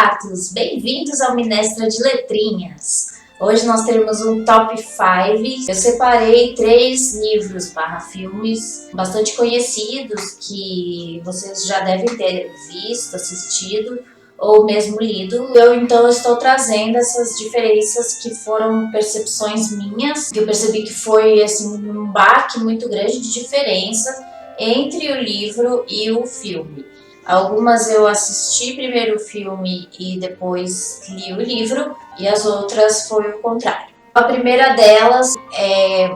gatos! Bem-vindos ao Minestra de Letrinhas! Hoje nós teremos um top 5. Eu separei 3 livros barra filmes bastante conhecidos que vocês já devem ter visto, assistido ou mesmo lido. Eu então estou trazendo essas diferenças que foram percepções minhas, que eu percebi que foi assim um baque muito grande de diferença entre o livro e o filme. Algumas eu assisti primeiro o filme e depois li o livro, e as outras foi o contrário. A primeira delas é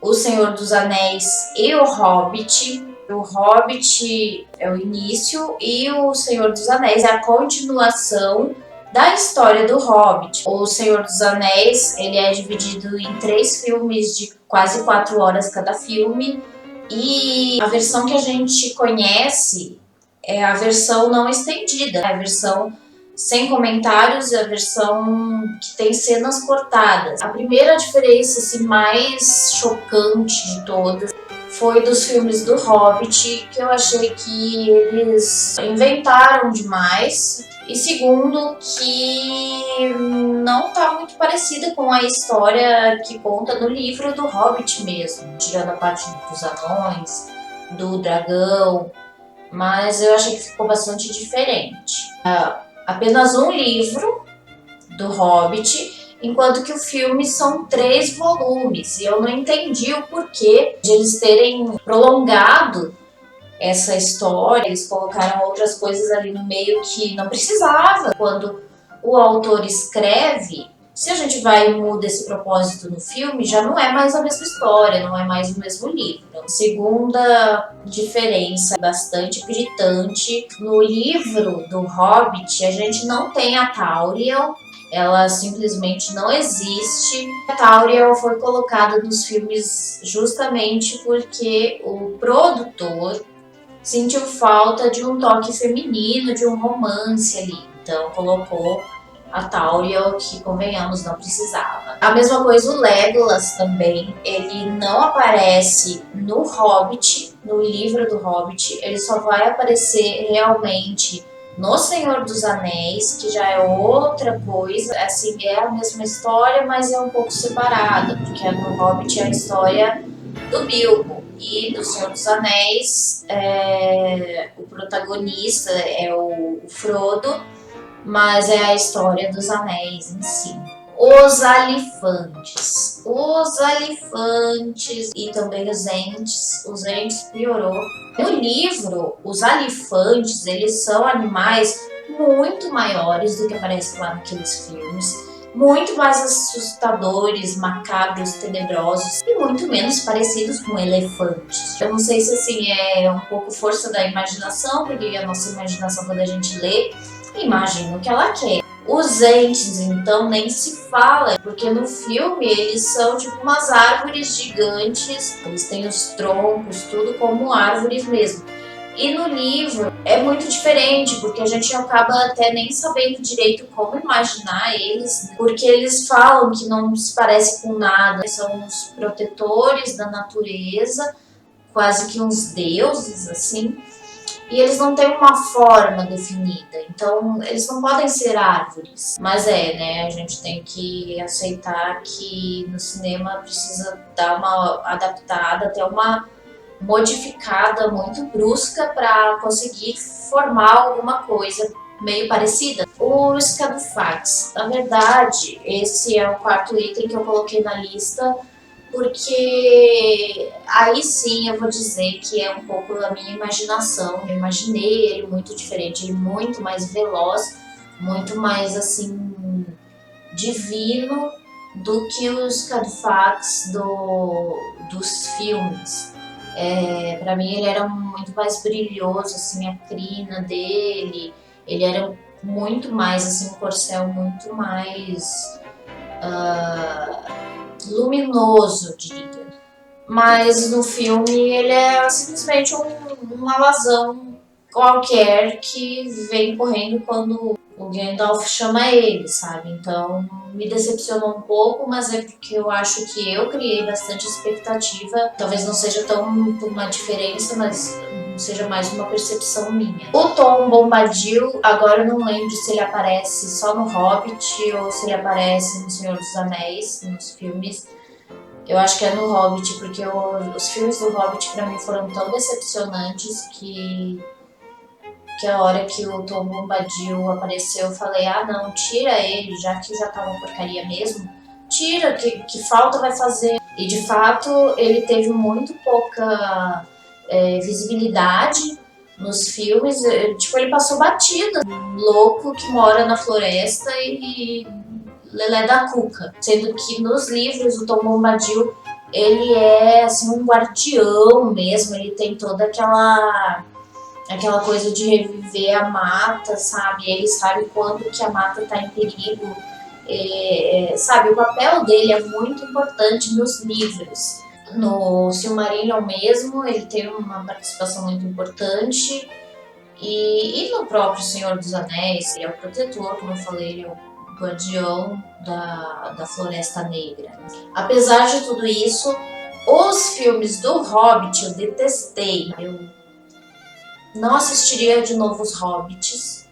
O Senhor dos Anéis e o Hobbit. O Hobbit é o início e o Senhor dos Anéis é a continuação da história do Hobbit. O Senhor dos Anéis ele é dividido em 3 filmes de quase 4 horas cada filme, e a versão que a gente conhece é a versão não estendida, a versão sem comentários, a versão que tem cenas cortadas. A primeira diferença assim, mais chocante de todas foi dos filmes do Hobbit, que eu achei que eles inventaram demais. E segundo, que não tá muito parecida com a história que conta no livro do Hobbit mesmo, tirando a parte dos anões, do dragão, mas eu achei que ficou bastante diferente. Apenas um livro do Hobbit, enquanto que o filme são 3 volumes, e eu não entendi o porquê de eles terem prolongado essa história. Eles colocaram outras coisas ali no meio que não precisava. Quando o autor escreve, se a gente vai e muda esse propósito no filme, já não é mais a mesma história, não é mais o mesmo livro. Então, segunda diferença bastante gritante, no livro do Hobbit a gente não tem a Tauriel, ela simplesmente não existe. A Tauriel foi colocada nos filmes justamente porque o produtor sentiu falta de um toque feminino, de um romance ali, então colocou a Tauriel, que convenhamos não precisava. A mesma coisa o Legolas também, ele não aparece no Hobbit, no livro do Hobbit, ele só vai aparecer realmente no Senhor dos Anéis, que já é outra coisa. Assim, é a mesma história, mas é um pouco separada, porque no Hobbit é a história do Bilbo, e do Senhor dos Anéis o protagonista é o Frodo, mas é a história dos anéis em si. Os alifantes. Os alifantes e também os entes. Os entes piorou. No livro, os alifantes, eles são animais muito maiores do que aparece lá naqueles filmes, muito mais assustadores, macabros, tenebrosos e muito menos parecidos com elefantes. Eu não sei se assim é um pouco força da imaginação, porque a nossa imaginação, quando a gente lê, imagina o que ela quer. Os entes, então, nem se fala, porque no filme eles são tipo umas árvores gigantes, eles têm os troncos, tudo como árvores mesmo. E no livro é muito diferente, porque a gente acaba até nem sabendo direito como imaginar eles, porque eles falam que não se parece com nada, são os protetores da natureza, quase que uns deuses, assim, e eles não têm uma forma definida, então eles não podem ser árvores. Mas né, a gente tem que aceitar que no cinema precisa dar uma adaptada, até uma modificada muito brusca para conseguir formar alguma coisa meio parecida. O Scadufax, na verdade, esse é o 4º item que eu coloquei na lista, porque aí sim eu vou dizer que é um pouco da minha imaginação. Eu imaginei ele muito diferente, ele muito mais veloz, muito mais assim divino do que o Scadufax dos filmes. Para mim ele era muito mais brilhoso, assim, a crina dele, ele era muito mais, assim, um corcel muito mais luminoso, diria. Mas no filme ele é simplesmente um alazão qualquer que vem correndo quando o Gandalf chama ele, sabe? Então me decepcionou um pouco, mas é porque eu acho que eu criei bastante expectativa. Talvez não seja tão uma diferença, mas seja mais uma percepção minha. O Tom Bombadil, agora eu não lembro se ele aparece só no Hobbit ou se ele aparece no Senhor dos Anéis, nos filmes. Eu acho que é no Hobbit, porque os filmes do Hobbit pra mim foram tão decepcionantes que a hora que o Tom Bombadil apareceu, eu falei, ah não, tira ele, já que já tá uma porcaria mesmo, tira, que falta vai fazer. E de fato, ele teve muito pouca visibilidade nos filmes, tipo, ele passou batido. Louco que mora na floresta e lelé da cuca. Sendo que nos livros, o Tom Bombadil, ele é assim um guardião mesmo, ele tem toda aquela coisa de reviver a mata, sabe? Ele sabe quando que a mata tá em perigo. Sabe, o papel dele é muito importante nos livros. No Silmarillion mesmo, ele tem uma participação muito importante. E no próprio Senhor dos Anéis, ele é o protetor, como eu falei, ele é o guardião da Floresta Negra. Apesar de tudo isso, os filmes do Hobbit eu detestei. Eu não assistiria de novo os Hobbits,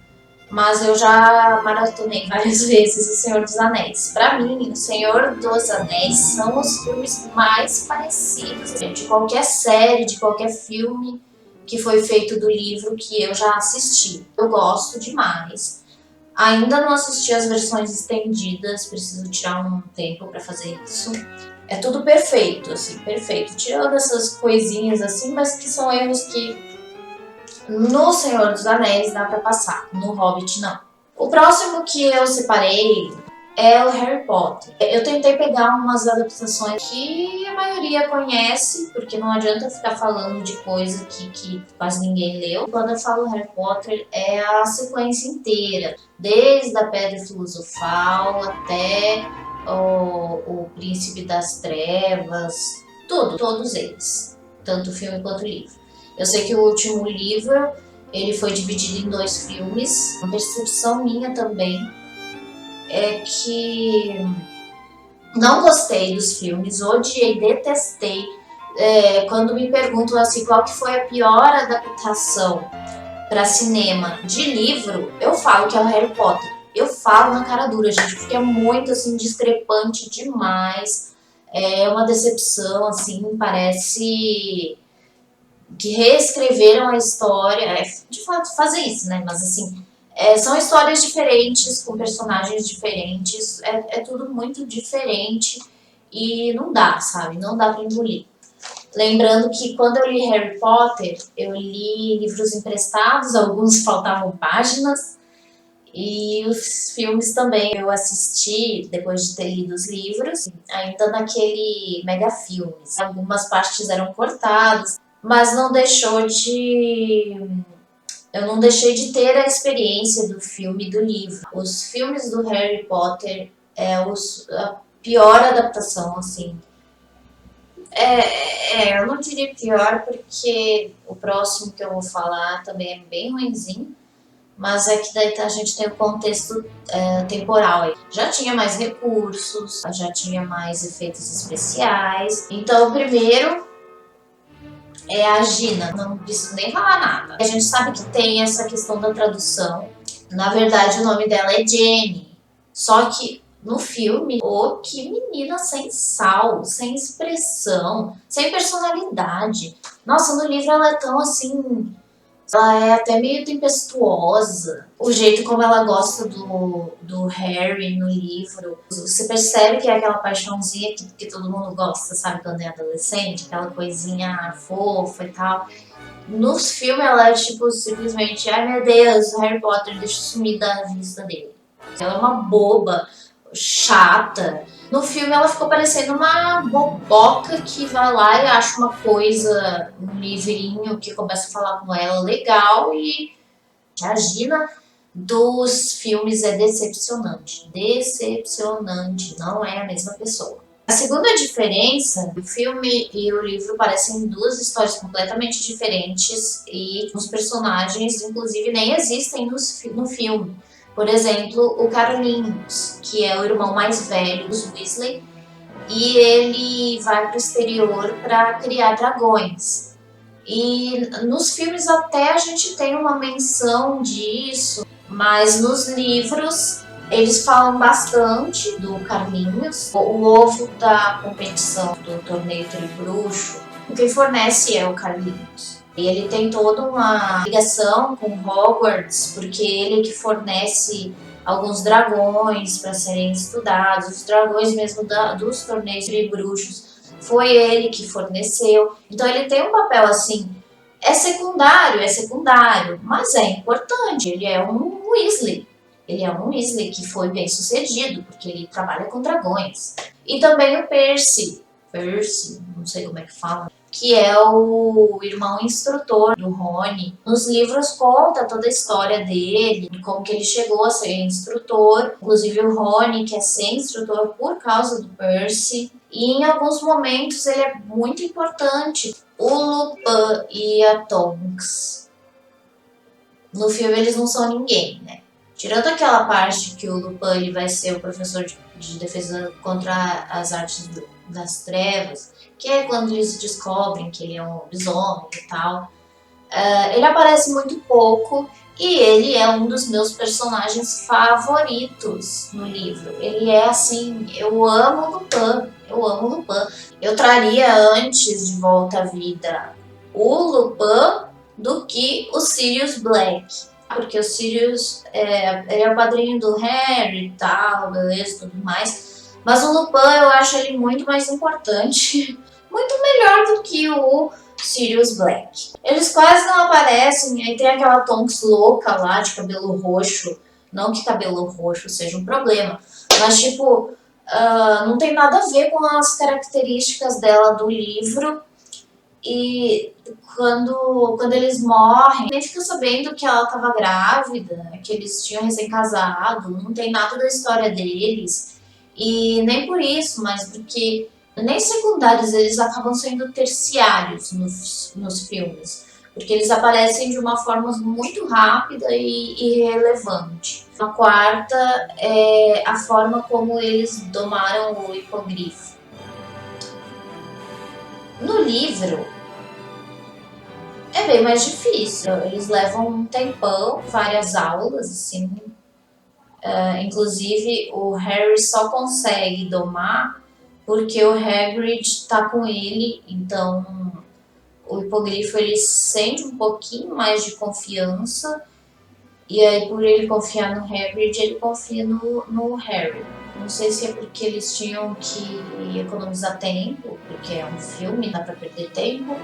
mas eu já maratonei várias vezes O Senhor dos Anéis. Pra mim, O Senhor dos Anéis são os filmes mais parecidos de qualquer série, de qualquer filme que foi feito do livro que eu já assisti. Eu gosto demais. Ainda não assisti as versões estendidas, preciso tirar um tempo pra fazer isso. É tudo perfeito, assim, perfeito. Tirando essas coisinhas assim, mas que são erros que no Senhor dos Anéis dá pra passar, no Hobbit não. O próximo que eu separei é o Harry Potter. Eu tentei pegar umas adaptações que a maioria conhece, porque não adianta ficar falando de coisa que quase ninguém leu. Quando eu falo Harry Potter, é a sequência inteira, desde a Pedra Filosofal até o Príncipe das Trevas, todos eles, tanto o filme quanto o livro. Eu sei que o último livro, ele foi dividido em 2 filmes. A percepção minha também é que não gostei dos filmes, odiei, detestei. Quando me perguntam assim, qual que foi a pior adaptação para cinema de livro, eu falo que é o Harry Potter. Eu falo na cara dura, gente, porque é muito assim, discrepante demais. É uma decepção, assim, parece que reescreveram a história, de fato fazem isso, né? Mas assim, são histórias diferentes, com personagens diferentes, é tudo muito diferente e não dá, sabe? Não dá pra engolir. Lembrando que quando eu li Harry Potter, eu li livros emprestados, alguns faltavam páginas, e os filmes também eu assisti depois de ter lido os livros, ainda naquele Mega Filmes. Algumas partes eram cortadas, mas não deixou de... Eu não deixei de ter a experiência do filme e do livro. Os filmes do Harry Potter a pior adaptação, assim. Eu não diria pior porque o próximo que eu vou falar também é bem ruinzinho, mas é que daí a gente tem o contexto temporal aí. Já tinha mais recursos, já tinha mais efeitos especiais. Então, o primeiro é a Gina, não preciso nem falar nada. A gente sabe que tem essa questão da tradução. Na verdade, o nome dela é Jenny. Só que no filme, que menina sem sal, sem expressão, sem personalidade. Nossa, no livro ela é tão assim... Ela é até meio tempestuosa. O jeito como ela gosta do Harry no livro. Você percebe que é aquela paixãozinha que todo mundo gosta, sabe? Quando é adolescente. Aquela coisinha fofa e tal. Nos filmes ela é tipo simplesmente... Ai meu Deus, o Harry Potter, deixa eu sumir da vista dele. Ela é uma boba, chata. No filme ela ficou parecendo uma boboca que vai lá e acha uma coisa, um livrinho que começa a falar com ela legal, e a Gina dos filmes é decepcionante. Decepcionante, não é a mesma pessoa. A segunda diferença, o filme e o livro parecem 2 histórias completamente diferentes e os personagens, inclusive, nem existem no filme. Por exemplo, o Carlinhos, que é o irmão mais velho dos Weasley, e ele vai para o exterior para criar dragões. E nos filmes até a gente tem uma menção disso, mas nos livros eles falam bastante do Carlinhos. O ovo da competição do torneio Tribruxo, quem fornece é o Carlinhos. E ele tem toda uma ligação com Hogwarts, porque ele que fornece alguns dragões para serem estudados, os dragões mesmo dos torneios Tribruxos. Foi ele que forneceu. Então ele tem um papel assim, é secundário, mas é importante. Ele é um Weasley. Ele é um Weasley que foi bem sucedido, porque ele trabalha com dragões. E também o Percy, não sei como é que fala, que é o irmão instrutor do Rony. Nos livros conta toda a história dele, como que ele chegou a ser instrutor. Inclusive o Rony quer ser instrutor por causa do Percy. E em alguns momentos ele é muito importante. O Lupin e a Tonks. No filme eles não são ninguém, né? Tirando aquela parte que o Lupin ele vai ser o professor de defesa contra as artes das trevas, que é quando eles descobrem que ele é um lobisomem e tal. Ele aparece muito pouco e ele é um dos meus personagens favoritos no livro. Ele é assim, eu amo Lupin, eu amo Lupin. Eu traria antes de volta à vida o Lupin do que o Sirius Black. Porque o Sirius ele é o padrinho do Harry e tal, beleza, tudo mais. Mas o Lupin eu acho ele muito mais importante, muito melhor do que o Sirius Black. Eles quase não aparecem, aí tem aquela Tonks louca lá de cabelo roxo. Não que cabelo roxo seja um problema, mas tipo, não tem nada a ver com as características dela do livro. E quando eles morrem, nem fica sabendo que ela estava grávida, que eles tinham recém-casado, não tem nada da história deles. E nem por isso, mas porque nem secundários, eles acabam sendo terciários nos filmes. Porque eles aparecem de uma forma muito rápida e irrelevante. A quarta é a forma como eles domaram o hipogrifo. No livro, é bem mais difícil. Eles levam um tempão, várias aulas, assim. Inclusive, o Harry só consegue domar porque o Hagrid tá com ele. Então, o hipogrifo ele sente um pouquinho mais de confiança. E aí, por ele confiar no Hagrid, ele confia no Harry. Não sei se é porque eles tinham que economizar tempo, porque é um filme, dá pra perder tempo.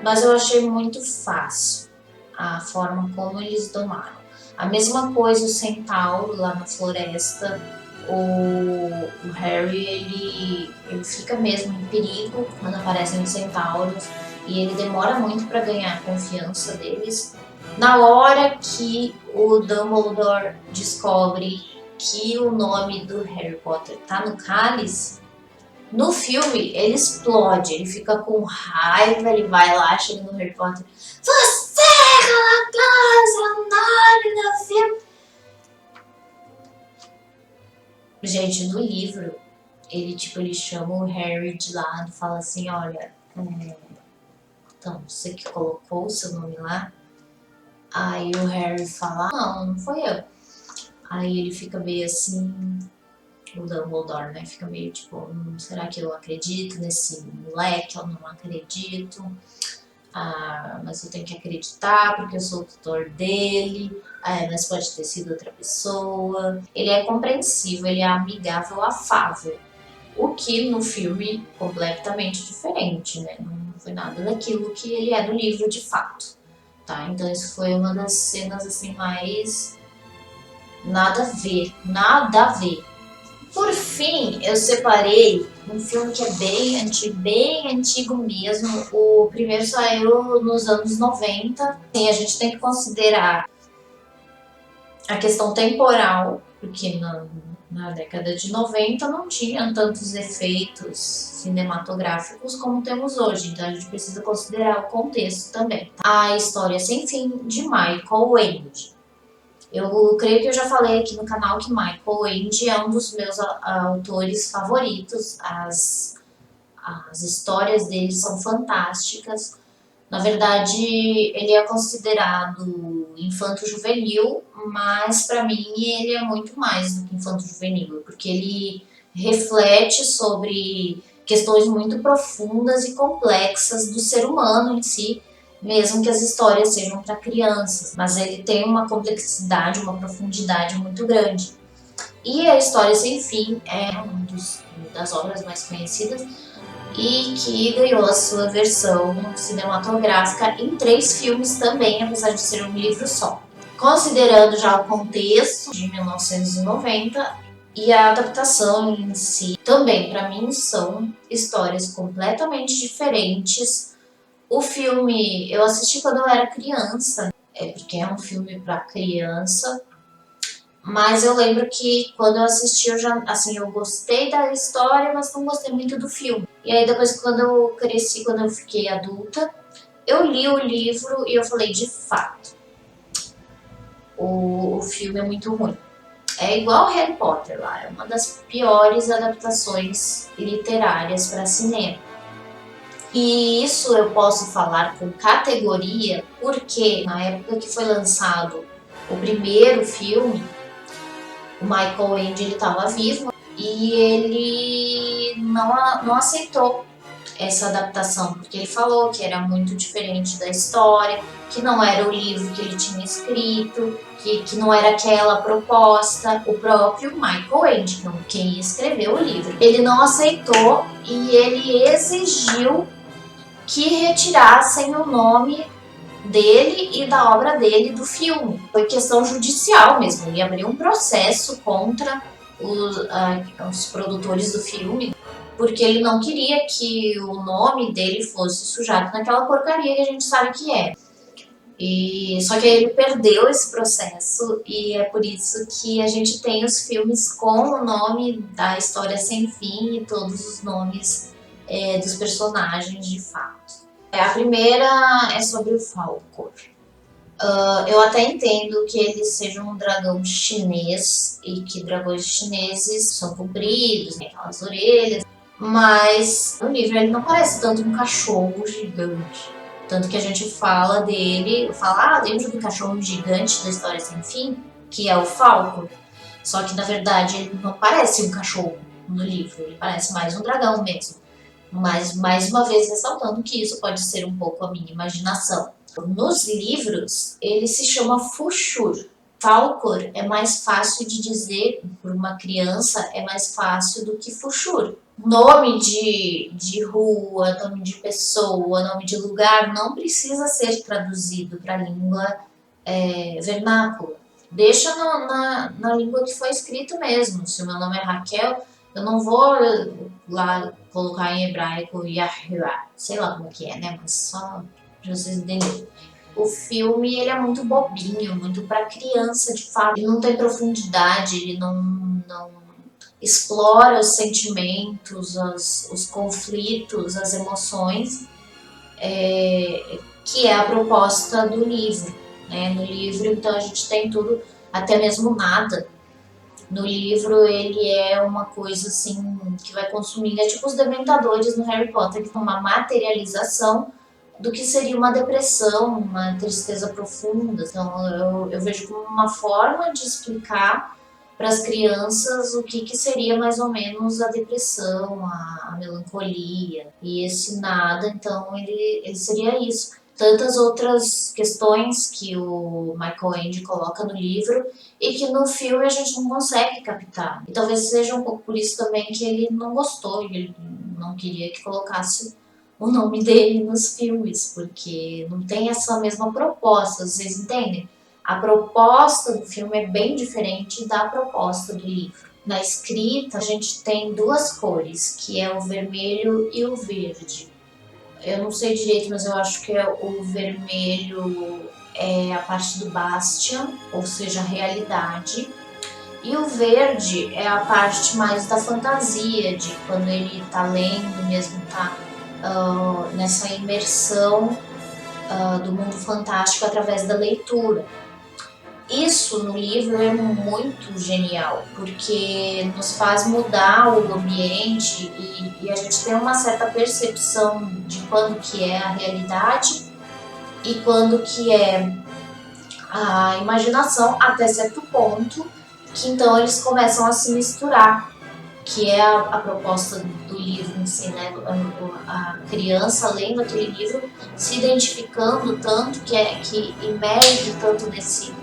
Mas eu achei muito fácil a forma como eles domaram. A mesma coisa o centauro lá na floresta. O Harry ele fica mesmo em perigo quando aparecem os centauros e ele demora muito para ganhar a confiança deles. Na hora que o Dumbledore descobre que o nome do Harry Potter tá no cálice, no filme, ele explode, ele fica com raiva, ele vai lá, chega no Harry Potter. Você colocou seu nome no filme. Gente, no livro, ele chama o Harry de lado e fala assim, olha, então, você que colocou o seu nome lá? Aí o Harry fala, não foi eu. Aí ele fica meio assim, o Dumbledore, né? Fica meio tipo, será que eu acredito nesse moleque? Eu não acredito. Mas eu tenho que acreditar porque eu sou o tutor dele. Mas pode ter sido outra pessoa. Ele é compreensivo, ele é amigável, afável. O que no filme completamente diferente, né? Não foi nada daquilo que ele é no livro de fato. Tá? Então isso foi uma das cenas assim mais nada a ver, nada a ver. Por fim, eu separei um filme que é bem antigo mesmo. O primeiro saiu nos anos 90. Sim, a gente tem que considerar a questão temporal, porque na década de 90 não tinham tantos efeitos cinematográficos como temos hoje. Então a gente precisa considerar o contexto também. A História Sem Fim, de Michael Ende. Eu creio que eu já falei aqui no canal que Michael Ende é um dos meus autores favoritos. As histórias dele são fantásticas. Na verdade, ele é considerado infanto-juvenil, mas para mim ele é muito mais do que infanto-juvenil, porque ele reflete sobre questões muito profundas e complexas do ser humano em si, mesmo que as histórias sejam para crianças, mas ele tem uma complexidade, uma profundidade muito grande. E a História Sem Fim é das obras mais conhecidas e que ganhou a sua versão cinematográfica em 3 filmes também, apesar de ser um livro só. Considerando já o contexto de 1990 e a adaptação em si, também para mim são histórias completamente diferentes. O filme eu assisti quando eu era criança, porque é um filme para criança, mas eu lembro que quando eu assisti, eu já, assim, eu gostei da história, mas não gostei muito do filme. E aí depois, quando eu cresci, quando eu fiquei adulta, eu li o livro e eu falei, de fato, o filme é muito ruim. É igual Harry Potter lá, é uma das piores adaptações literárias para cinema. E isso eu posso falar com categoria, porque na época que foi lançado o primeiro filme, o Michael Ende ele estava vivo e ele não aceitou essa adaptação, porque ele falou que era muito diferente da história, que não era o livro que ele tinha escrito, que não era aquela proposta. O próprio Michael Ende, quem escreveu o livro, ele não aceitou e ele exigiu que retirassem o nome dele e da obra dele do filme. Foi questão judicial mesmo, ele abriu um processo contra os produtores do filme, porque ele não queria que o nome dele fosse sujado naquela porcaria que a gente sabe que é. E só que aí ele perdeu esse processo e é por isso que a gente tem os filmes com o nome da História Sem Fim e todos os nomes dos personagens de fato. A primeira é sobre o Falcor. Eu até entendo que ele seja um dragão chinês e que dragões chineses são compridos, tem aquelas orelhas, mas no livro ele não parece tanto um cachorro gigante. Tanto que a gente fala dele, lembra do cachorro gigante da História Sem Fim, que é o Falcor. Só que na verdade ele não parece um cachorro no livro, ele parece mais um dragão mesmo. Mas, mais uma vez, ressaltando que isso pode ser um pouco a minha imaginação. Nos livros, ele se chama Fushur. Falcor é mais fácil de dizer, por uma criança, é mais fácil do que Fushur. Nome de rua, nome de pessoa, nome de lugar não precisa ser traduzido para a língua vernácula. Deixa na língua que foi escrito mesmo. Se o meu nome é Raquel, eu não vou lá colocar em hebraico Yahuwah, sei lá como que é, né? Mas só pra vocês entenderem. O filme ele é muito bobinho, muito para criança de fato. Ele não tem profundidade, ele não explora os sentimentos, os conflitos, as emoções, que é a proposta do livro. Né? No livro, então, a gente tem tudo, até mesmo nada. No livro, ele é uma coisa assim que vai consumindo, é tipo os Dementadores no Harry Potter, que é uma materialização do que seria uma depressão, uma tristeza profunda. Então, eu vejo como uma forma de explicar para as crianças o que seria mais ou menos a depressão, a melancolia. E esse nada, então, ele seria isso. Tantas outras questões que o Michael Ende coloca no livro e que no filme a gente não consegue captar. E talvez seja um pouco por isso também que ele não gostou, ele não queria que colocasse o nome dele nos filmes, porque não tem essa mesma proposta, vocês entendem? A proposta do filme é bem diferente da proposta do livro. Na escrita, a gente tem 2 cores, que é o vermelho e o verde. Eu não sei direito, mas eu acho que o vermelho é a parte do Bastian, ou seja, a realidade. E o verde é a parte mais da fantasia, de quando ele tá lendo mesmo, tá nessa imersão do mundo fantástico através da leitura. Isso no livro é muito genial, porque nos faz mudar o ambiente e a gente tem uma certa percepção de quando que é a realidade e quando que é a imaginação até certo ponto, que então eles começam a se misturar, que é a proposta do livro em si, né? A criança lendo aquele livro, se identificando tanto, que emerge tanto nesse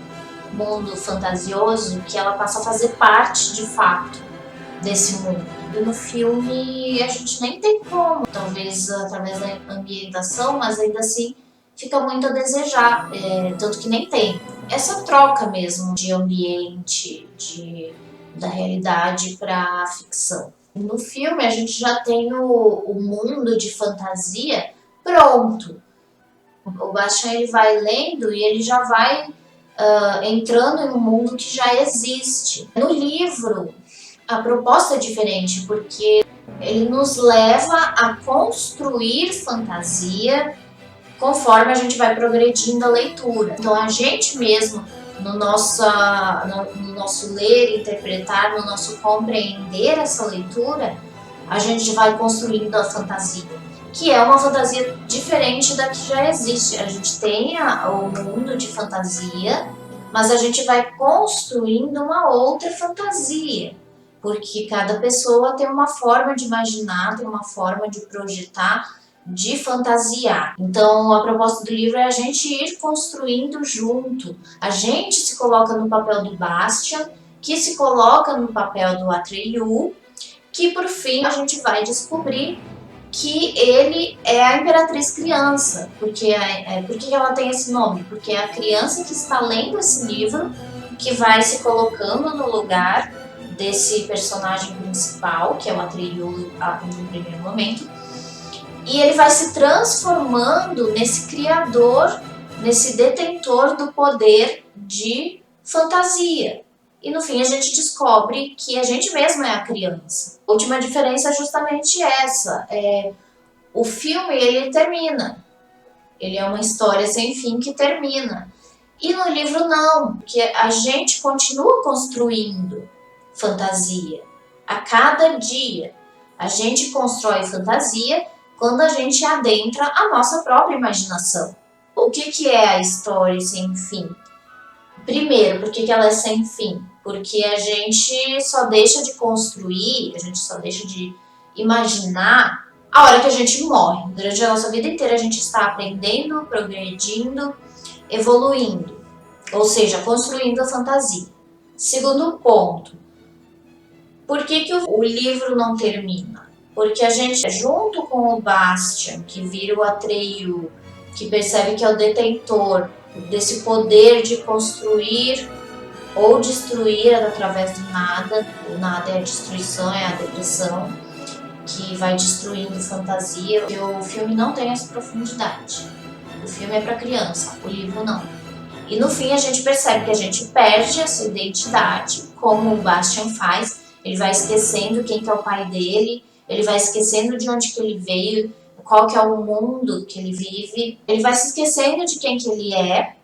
mundo fantasioso, que ela passa a fazer parte de fato desse mundo. E no filme a gente nem tem como, talvez através da ambientação, mas ainda assim fica muito a desejar, tanto que nem tem essa troca mesmo de ambiente, da realidade para a ficção. No filme a gente já tem o mundo de fantasia pronto. O Bastian ele vai lendo e ele já vai entrando em um mundo que já existe. No livro a proposta é diferente, porque ele nos leva a construir fantasia conforme a gente vai progredindo a leitura. Então a gente mesmo, no nosso ler, interpretar, no nosso compreender essa leitura, a gente vai construindo a fantasia, que é uma fantasia diferente da que já existe. A gente tem o mundo de fantasia, mas a gente vai construindo uma outra fantasia, porque cada pessoa tem uma forma de imaginar, tem uma forma de projetar, de fantasiar. Então a proposta do livro é a gente ir construindo junto. A gente se coloca no papel do Bastian, que se coloca no papel do Atreyu, que por fim a gente vai descobrir que ele é a Imperatriz Criança. Por que ela tem esse nome? Porque é a criança que está lendo esse livro que vai se colocando no lugar desse personagem principal, que é o Atreyu no primeiro momento, e ele vai se transformando nesse criador, nesse detentor do poder de fantasia. E no fim a gente descobre que a gente mesmo é a criança. A última diferença é justamente essa. O filme ele termina. Ele é uma história sem fim que termina. E no livro não, porque a gente continua construindo fantasia. A cada dia a gente constrói fantasia quando a gente adentra a nossa própria imaginação. O que é a história sem fim? Primeiro, por que ela é sem fim? Porque a gente só deixa de construir, a gente só deixa de imaginar a hora que a gente morre. Durante a nossa vida inteira a gente está aprendendo, progredindo, evoluindo, ou seja, construindo a fantasia. Segundo ponto, por que o livro não termina? Porque a gente, junto com o Bastian, que vira o Atreyu, que percebe que é o detentor desse poder de construir ou destruir através do nada. O nada é a destruição, é a depressão, que vai destruindo fantasia. E o filme não tem essa profundidade. O filme é para criança, o livro não. E no fim a gente percebe que a gente perde essa identidade, como o Bastian faz. Ele vai esquecendo quem que é o pai dele, ele vai esquecendo de onde que ele veio, qual que é o mundo que ele vive. Ele vai se esquecendo de quem que ele é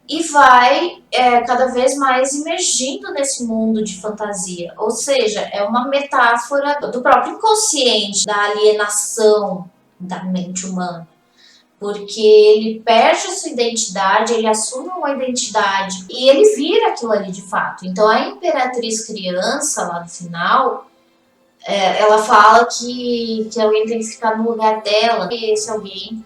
e vai cada vez mais imergindo nesse mundo de fantasia. Ou seja, é uma metáfora do próprio inconsciente, da alienação da mente humana. Porque ele perde a sua identidade, ele assume uma identidade e ele vira aquilo ali de fato. Então a Imperatriz Criança, lá no final, ela fala que alguém tem que ficar no lugar dela. E esse alguém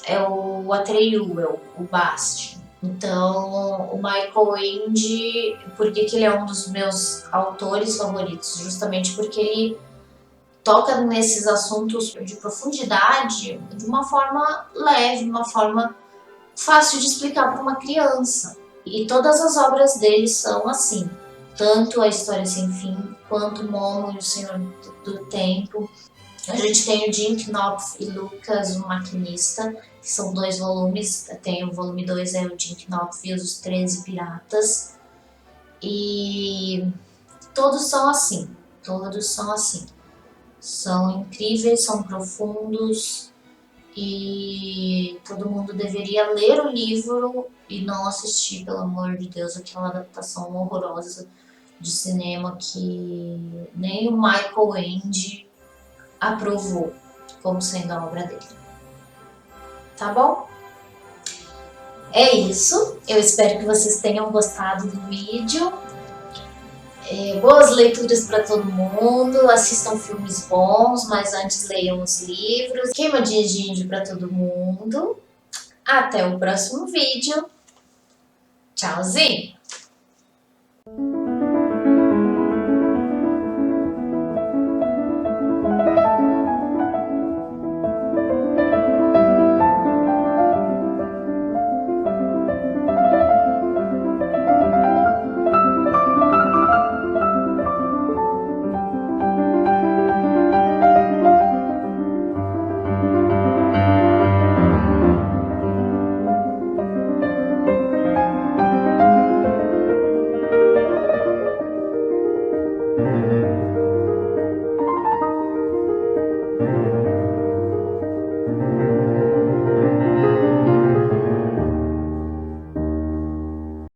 é o Atreyu, é o Bastian. Então, o Michael Ende, por que ele é um dos meus autores favoritos? Justamente porque ele toca nesses assuntos de profundidade de uma forma leve, uma forma fácil de explicar para uma criança. E todas as obras dele são assim, tanto A História Sem Fim, quanto Momo e o Senhor do Tempo. A gente tem o Jim Knopf e Lucas, o Maquinista, que são 2 volumes. Tem o volume 2, é o Jim Knopf e os 13 Piratas. E todos são assim, São incríveis, são profundos e todo mundo deveria ler o livro e não assistir, pelo amor de Deus, aquela adaptação horrorosa de cinema que nem o Michael Ende aprovou como sendo a obra dele. Tá bom? É isso. Eu espero que vocês tenham gostado do vídeo. Boas leituras para todo mundo. Assistam filmes bons, mas antes leiam os livros. Queimadinha de índio para todo mundo. Até o próximo vídeo. Tchauzinho!